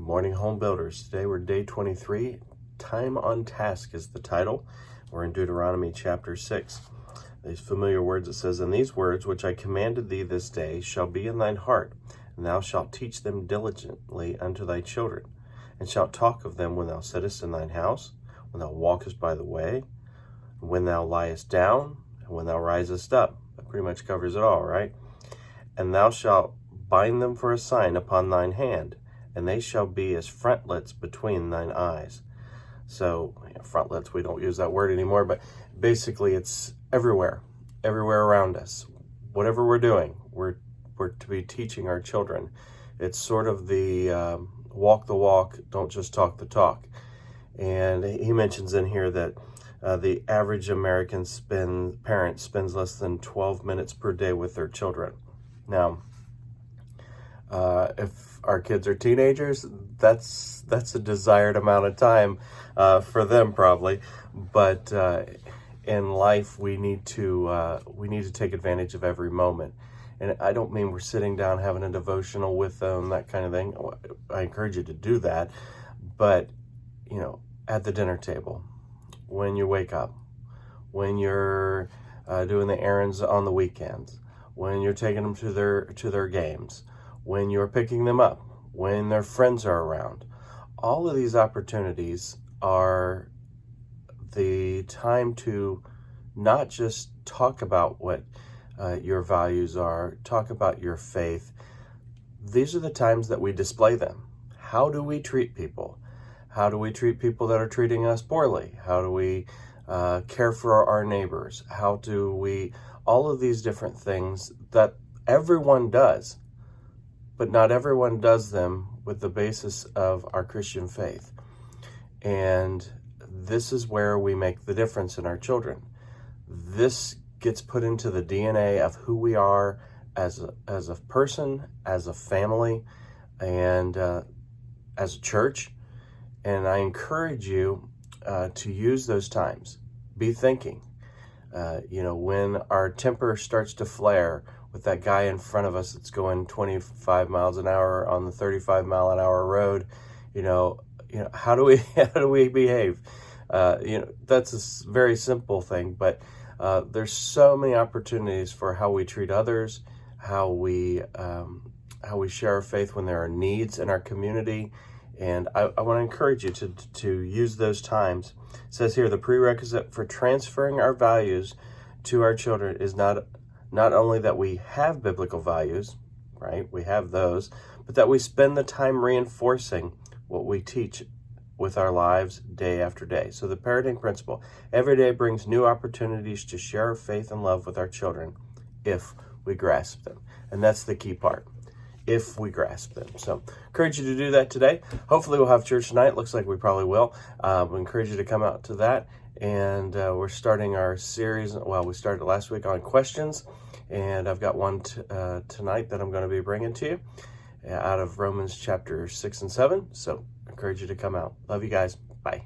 Good morning, home builders. Today we're day 23. Time on task is the title. We're in Deuteronomy chapter 6. These familiar words, it says, "And these words which I commanded thee this day shall be in thine heart, and thou shalt teach them diligently unto thy children, and shalt talk of them when thou sittest in thine house, when thou walkest by the way, when thou liest down, and when thou risest up." That pretty much covers it all, right? "And thou shalt bind them for a sign upon thine hand, and they shall be as frontlets between thine eyes." So, frontlets, we don't use that word anymore, but basically it's everywhere around us. Whatever we're doing, we're to be teaching our children. It's sort of the walk the walk, don't just talk the talk. And he mentions in here that the average American parent spends less than 12 minutes per day with their children. Now, if our kids are teenagers, that's a desired amount of time for them probably. But in life, we need to take advantage of every moment. And I don't mean we're sitting down having a devotional with them, that kind of thing. I encourage you to do that. But at the dinner table, when you wake up, when you're doing the errands on the weekends, when you're taking them to their games, when you're picking them up, when their friends are around. All of these opportunities are the time to not just talk about what your values are, talk about your faith. These are the times that we display them. How do we treat people? How do we treat people that are treating us poorly? How do we care for our neighbors? How do we, all of these different things that everyone does, but not everyone does them with the basis of our Christian faith. And this is where we make the difference in our children. This gets put into the DNA of who we are as a person, as a family, and as a church. And I encourage you to use those times. Be thinking. When our temper starts to flare with that guy in front of us that's going 25 miles an hour on the 35 mile an hour road, how do we behave? That's a very simple thing, but there's so many opportunities for how we treat others, how we share our faith when there are needs in our community. And I want to encourage you to use those times. It says here, the prerequisite for transferring our values to our children is not only that we have biblical values, right? We have those, but that we spend the time reinforcing what we teach with our lives day after day. So the parenting principle, every day brings new opportunities to share our faith and love with our children if we grasp them. And that's the key part. If we grasp them. So encourage you to do that today. Hopefully we'll have church tonight. Looks like we probably will. We encourage you to come out to that. And we're starting our series. Well, we started last week on questions. And I've got one tonight that I'm going to be bringing to you out of Romans chapter 6 and 7. So encourage you to come out. Love you guys. Bye.